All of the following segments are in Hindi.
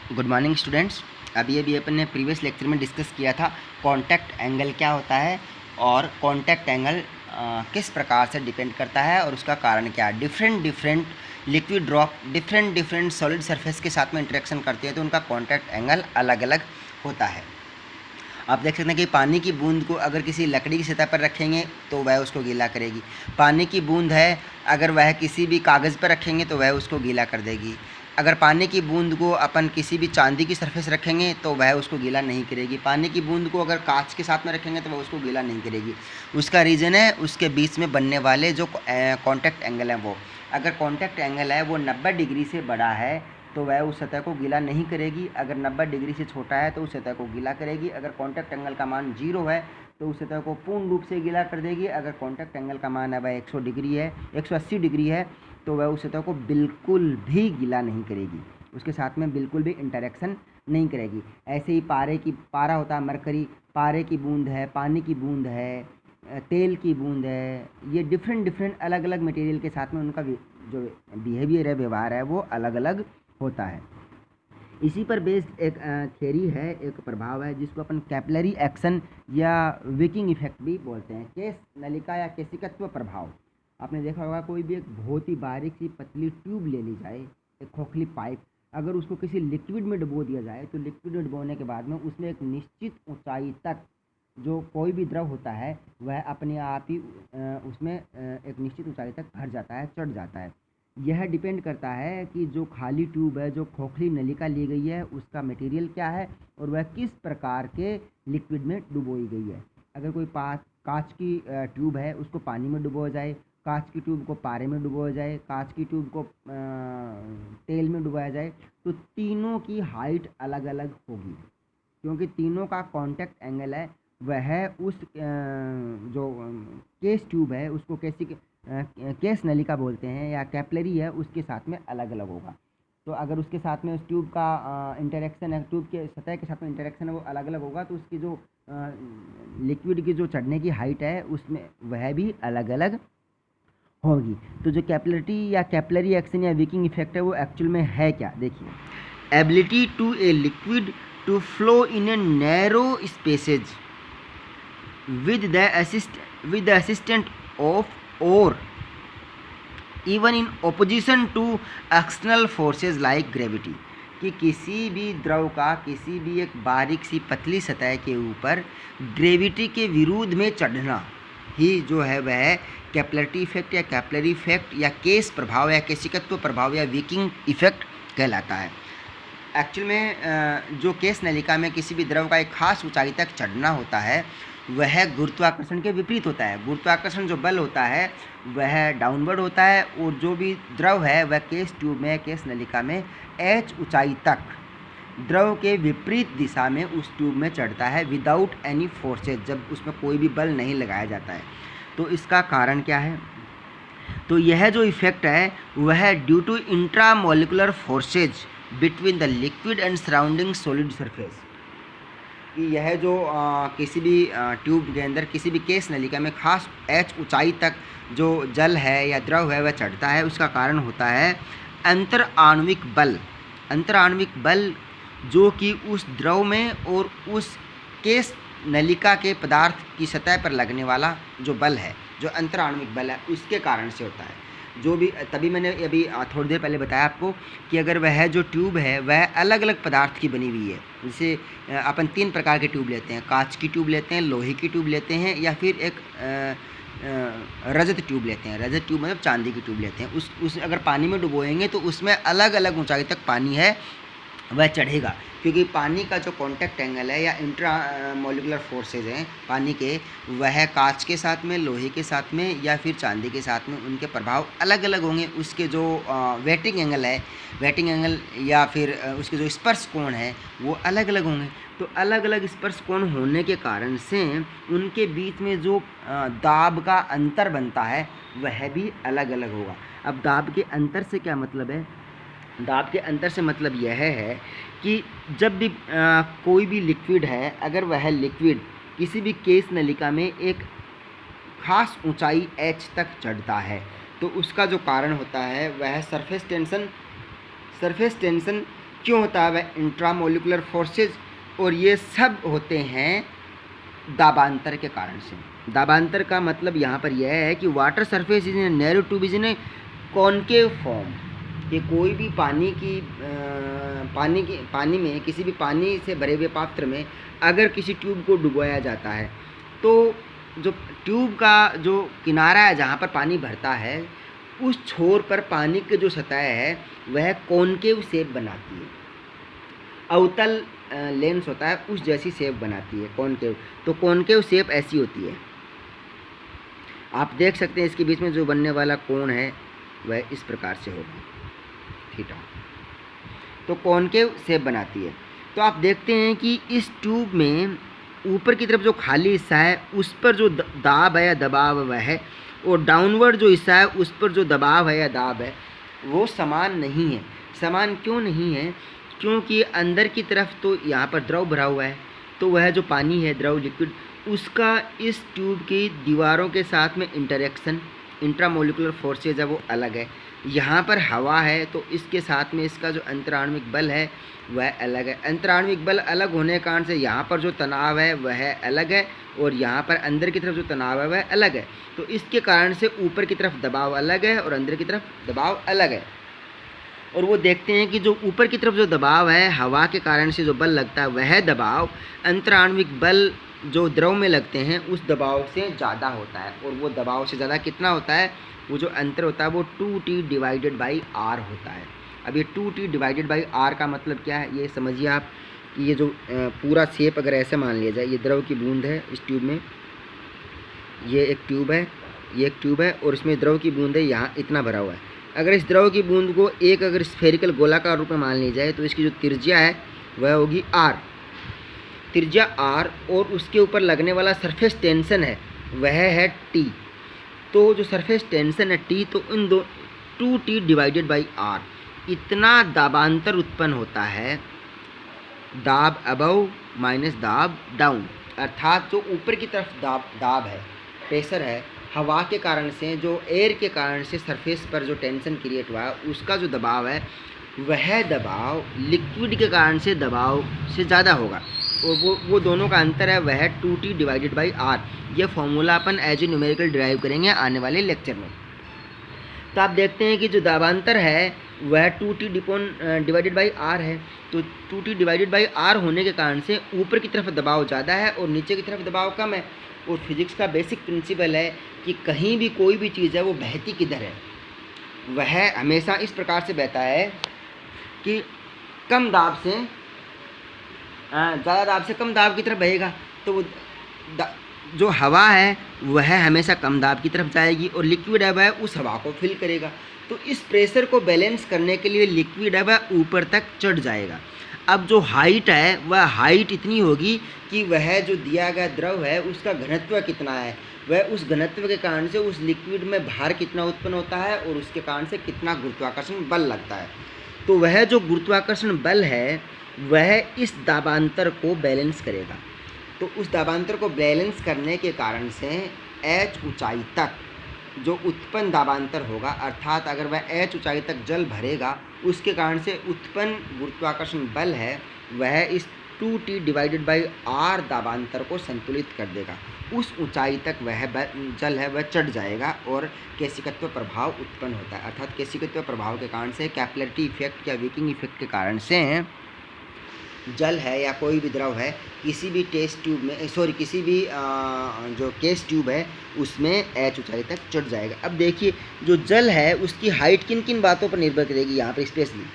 Good morning students. अभी अपन ने प्रीवियस लेक्चर में डिस्कस किया था कॉन्टैक्ट एंगल क्या होता है और कॉन्टैक्ट एंगल किस प्रकार से डिपेंड करता है और उसका कारण क्या है। Different liquid drop different solid surface के साथ में इंटरेक्शन करते हैं तो उनका कॉन्टैक्ट एंगल अलग अलग होता है। आप देख सकते हैं कि पानी की बूंद को अगर किसी लकड़ी की सतह पर रखेंगे तो वह उसको गीला करेगी। पानी की बूंद है, अगर वह किसी भी कागज़ पर रखेंगे तो वह उसको गीला कर देगी। अगर पानी की बूंद को अपन किसी भी चांदी की सरफेस रखेंगे तो वह उसको गीला नहीं करेगी। पानी की बूंद को अगर कांच के साथ में रखेंगे तो वह उसको गीला नहीं करेगी। उसका रीज़न है उसके बीच में बनने वाले जो कॉन्टैक्ट एंगल है वो, अगर कॉन्टैक्ट एंगल है वो 90 डिग्री से बड़ा है तो वह उस सतह को गीला नहीं करेगी। अगर 90 डिग्री से छोटा है तो उस सतह को गीला करेगी। अगर कॉन्टैक्ट एंगल का मान 0 है तो उस सतह को पूर्ण रूप से गीला कर देगी। अगर कॉन्टैक्ट एंगल का मान है वह 100 डिग्री है 180 डिग्री है तो वह उस सतह को बिल्कुल भी गीला नहीं करेगी, उसके साथ में बिल्कुल भी इंटरेक्शन नहीं करेगी। ऐसे ही पारा होता है मरकरी, पारे की बूंद है, पानी की बूंद है, तेल की बूंद है, ये डिफरेंट अलग अलग मटेरियल के साथ में उनका जो बिहेवियर है, व्यवहार है, वो अलग अलग होता है। इसी पर बेस्ड एक थ्योरी है, एक प्रभाव है जिसको अपन कैपिलरी एक्शन या विकिंग इफेक्ट भी बोलते हैं। केस नलिका या केशिकत्व प्रभाव। आपने देखा होगा कोई भी एक बहुत ही बारीक सी पतली ट्यूब ले ली जाए, एक खोखली पाइप, अगर उसको किसी लिक्विड में डुबो दिया जाए तो लिक्विड में डुबोने के बाद में उसमें एक निश्चित ऊंचाई तक जो कोई भी द्रव होता है वह अपने आप ही उसमें एक निश्चित ऊंचाई तक भर जाता है, चढ़ जाता है। यह डिपेंड करता है कि जो खाली ट्यूब है, जो खोखली नलिका ली गई है, उसका मटेरियल क्या है और वह किस प्रकार के लिक्विड में डुबोई गई है। अगर कोई कांच की ट्यूब है उसको पानी में डुबोया जाए, कांच की ट्यूब को पारे में डुबोया जाए, कांच की ट्यूब को तेल में डुबाया जाए, तो तीनों की हाइट अलग अलग होगी क्योंकि तीनों का कॉन्टैक्ट एंगल है वह उस जो केस ट्यूब है उसको केस नलिका बोलते हैं या कैपिलरी है उसके साथ में अलग अलग होगा। तो अगर उसके साथ में उस ट्यूब का इंटरेक्शन है, ट्यूब के सतह के साथ में इंटरेक्शन है वो अलग अलग होगा तो उसकी जो लिक्विड की जो चढ़ने की हाइट है उसमें वह भी अलग अलग होगी। तो जो कैपिलरी या कैपिलरी एक्शन या विकिंग इफेक्ट है वो एक्चुअल में है क्या, देखिए। Ability to a liquid to flow in a narrow spaces with the assistance of or even in opposition to external forces like gravity, कि किसी भी द्रव का किसी भी एक बारीक सी पतली सतह के ऊपर ग्रेविटी के विरुद्ध में चढ़ना ही जो है वह कैपिलरी इफेक्ट या कैपिलरी इफेक्ट या केस प्रभाव या केशिकत्व प्रभाव या विकिंग इफेक्ट कहलाता है। एक्चुअल में जो केस नलिका में किसी भी द्रव का एक खास ऊंचाई तक चढ़ना होता है वह गुरुत्वाकर्षण के विपरीत होता है। गुरुत्वाकर्षण जो बल होता है वह डाउनवर्ड होता है और जो भी द्रव है वह केस ट्यूब में, केस नलिका में h ऊंचाई तक द्रव के विपरीत दिशा में उस ट्यूब में चढ़ता है विदाउट एनी फोर्सेज, जब उसमें कोई भी बल नहीं लगाया जाता है। तो इसका कारण क्या है, तो यह जो इफेक्ट है वह due to intramolecular forces between the liquid and surrounding solid surface, कि यह जो किसी भी ट्यूब के अंदर किसी भी केस नलिका में खास h ऊंचाई तक जो जल है या द्रव है वह चढ़ता है, उसका कारण होता है अंतर आणविक बल। अंतर आणविक बल जो कि उस द्रव में और उस केस नलिका के पदार्थ की सतह पर लगने वाला जो बल है, जो अंतर आणविक बल है, उसके कारण से होता है। जो भी तभी मैंने अभी थोड़ी देर पहले बताया आपको कि अगर वह जो ट्यूब है वह अलग अलग पदार्थ की बनी हुई है, जैसे अपन 3 प्रकार के ट्यूब लेते हैं, कांच की ट्यूब लेते हैं, लोहे की ट्यूब लेते हैं या फिर एक रजत ट्यूब लेते हैं। रजत ट्यूब मतलब चांदी की ट्यूब लेते हैं। उस अगर पानी में डुबोएंगे तो उसमें अलग अलग ऊंचाई तक पानी है वह चढ़ेगा, क्योंकि पानी का जो कॉन्टैक्ट एंगल है या इंट्रा मोलिकुलर फोर्सेज हैं पानी के, वह कांच के साथ में, लोहे के साथ में या फिर चांदी के साथ में उनके प्रभाव अलग अलग होंगे। उसके जो वेटिंग एंगल या फिर उसके जो स्पर्श कोण है वो अलग अलग होंगे। तो अलग अलग स्पर्श कोण होने के कारण से उनके बीच में जो दाब का अंतर बनता है वह भी अलग अलग होगा। अब दाब के अंतर से क्या मतलब है, दाब के अंतर से मतलब यह है कि जब भी कोई भी लिक्विड है, अगर वह लिक्विड किसी भी केस नलिका में एक खास ऊंचाई h तक चढ़ता है तो उसका जो कारण होता है वह सरफेस टेंशन क्यों होता है? वह इंट्रामोलिकुलर फोर्सेज, और ये सब होते हैं दाबांतर के कारण से। दाबांतर का मतलब यहाँ पर यह है कि water surface is in narrow tube is in concave form, कि कोई भी पानी में, किसी भी पानी से भरे हुए पात्र में अगर किसी ट्यूब को डुबोया जाता है तो जो ट्यूब का जो किनारा है जहाँ पर पानी भरता है, उस छोर पर पानी की जो सतह है वह कॉनकेव शेप बनाती है, अवतल लेंस होता है उस जैसी शेप बनाती है कॉनकेव। तो कॉनकेव शेप ऐसी होती है, आप देख सकते हैं इसके बीच में जो बनने वाला कोण है वह इस प्रकार से होगा, थीटा। तो कॉनकेव शेप बनाती है। तो आप देखते हैं कि इस ट्यूब में ऊपर की तरफ जो खाली हिस्सा है उस पर जो दाब है या दबाव है, और डाउनवर्ड जो हिस्सा है उस पर जो दबाव है या दाब है वो समान नहीं है। समान क्यों नहीं है? क्योंकि अंदर की तरफ तो यहाँ पर द्रव भरा हुआ है, तो वह जो पानी है, द्रव लिक्विड, उसका इस ट्यूब की दीवारों के साथ में इंटरेक्शन, इंट्रामोलिकुलर फोर्सेज है वो अलग है। यहाँ पर हवा है तो इसके साथ में इसका जो अंतराण्विक बल है वह अलग है। अंतराण्विक बल अलग होने के कारण से यहाँ पर जो तनाव है वह अलग है, और यहाँ पर अंदर की तरफ जो तनाव है वह अलग है। तो इसके कारण से ऊपर की तरफ दबाव अलग है और अंदर की तरफ दबाव अलग है। और वो देखते हैं कि जो ऊपर की तरफ जो दबाव है, हवा के कारण से जो बल लगता है, वह दबाव अंतराण्विक बल जो द्रव में लगते हैं उस दबाव से ज़्यादा होता है। और वो दबाव से ज़्यादा कितना होता है? वो जो अंतर होता है वो 2T डिवाइडेड बाई R होता है। अब ये 2T डिवाइडेड बाई R का मतलब क्या है ये समझिए आप, कि ये जो पूरा शेप अगर ऐसे मान लिया जाए, ये द्रव की बूंद है इस ट्यूब में, ये एक ट्यूब है, ये एक ट्यूब है, और इसमें द्रव की बूंद है, यहाँ इतना भरा हुआ है। अगर इस द्रव की बूंद को एक अगर स्फेरिकल गोलाकार रूप में मान ली जाए तो इसकी जो त्रिज्या है वह होगी R, त्रिज्या R, और उसके ऊपर लगने वाला सरफेस टेंशन है वह है T। तो जो सरफेस टेंशन है T, तो इन 2T डिवाइडेड बाई R, इतना दाबांतर उत्पन्न होता है, दाब अबव माइनस दाब डाउन, अर्थात जो ऊपर की तरफ दाब है, प्रेशर है, हवा के कारण से, जो एयर के कारण से सरफेस पर जो टेंशन क्रिएट हुआ है उसका जो दबाव है वह दबाव लिक्विड के कारण से दबाव से ज़्यादा होगा, और वो दोनों का अंतर है वह 2T डिवाइडेड बाई R। ये फॉर्मूला अपन एज ए न्यूमेरिकल ड्राइव करेंगे आने वाले लेक्चर में। तो आप देखते हैं कि जो दाबांतर है वह 2T डिवाइडेड बाई R है। तो 2T डिवाइडेड बाई R होने के कारण से ऊपर की तरफ दबाव ज़्यादा है और नीचे की तरफ दबाव कम है। और फिजिक्स का बेसिक प्रिंसिपल है कि कहीं भी कोई भी चीज़ है वो बहती किधर है, वह हमेशा इस प्रकार से बहता है कि कम दाब से ज़्यादा दाब से कम दाब की तरफ बहेगा। तो वो जो हवा है वह हमेशा कम दाब की तरफ जाएगी, और लिक्विड है वह उस हवा को फिल करेगा। तो इस प्रेशर को बैलेंस करने के लिए लिक्विड है वह ऊपर तक चढ़ जाएगा। अब जो हाइट है वह हाइट इतनी होगी कि वह जो दिया गया द्रव है उसका घनत्व कितना है, वह उस घनत्व के कारण से उस लिक्विड में भार कितना उत्पन्न होता है और उसके कारण से कितना गुरुत्वाकर्षण बल लगता है। तो वह जो गुरुत्वाकर्षण बल है वह इस दाबांतर को बैलेंस करेगा। तो उस दाबांतर को बैलेंस करने के कारण से h ऊंचाई तक जो उत्पन्न दाबांतर होगा, अर्थात अगर वह h ऊंचाई तक जल भरेगा उसके कारण से उत्पन्न गुरुत्वाकर्षण बल है वह इस 2T डिवाइडेड बाई R दाबांतर को संतुलित कर देगा। उस ऊंचाई तक वह जल है वह चढ़ जाएगा और केशिकत्व प्रभाव उत्पन्न होता है। अर्थात केशिकत्व प्रभाव के कारण से, कैपिलरिटी इफेक्ट या विकिंग इफेक्ट के कारण से जल है या कोई भी द्रव है किसी भी टेस्ट ट्यूब में, किसी भी जो केस ट्यूब है उसमें h ऊंचाई तक चढ़ जाएगा। अब देखिए जो जल है उसकी हाइट किन किन बातों पर निर्भर करेगी, यहाँ पर स्पेशली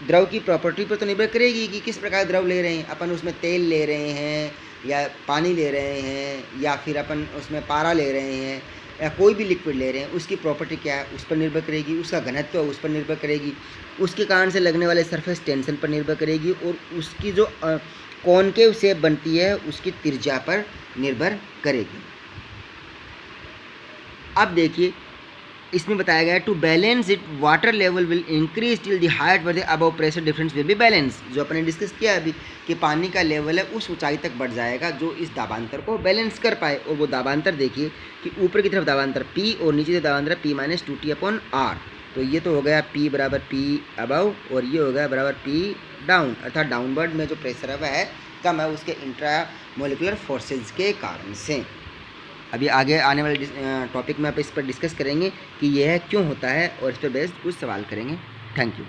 द्रव की प्रॉपर्टी पर तो निर्भर करेगी कि किस प्रकार द्रव ले रहे हैं। अपन उसमें तेल ले रहे हैं या पानी ले रहे हैं या फिर अपन उसमें पारा ले रहे हैं या कोई भी लिक्विड ले रहे हैं, उसकी प्रॉपर्टी क्या है उस पर निर्भर करेगी, उसका घनत्व उस पर निर्भर करेगी, उसके कारण से लगने वाले सरफेस टेंशन पर निर्भर करेगी, और उसकी जो कॉनकेव शेप बनती है उसकी त्रिज्या पर निर्भर करेगी। अब देखिए इसमें बताया गया है to balance it water level will increase till the height where the above pressure difference will be balance. जो अपने डिस्कस किया अभी कि पानी का लेवल है उस ऊंचाई तक बढ़ जाएगा जो इस दाबांतर को बैलेंस कर पाए। और वो दाबांतर देखिए कि ऊपर की तरफ दाबांतर P और नीचे से दाबांतर P - 2T/R। तो ये तो हो गया P बराबर P अबव और ये हो गया बराबर P डाउन, अर्थात डाउनवर्ड में जो प्रेशर है वह कम है उसके इंट्रा मोलिकुलर फोर्सेज के कारण से। अभी आगे आने वाले टॉपिक में आप इस पर डिस्कस करेंगे कि यह क्यों होता है और इस पर बेस्ड कुछ सवाल करेंगे। Thank you.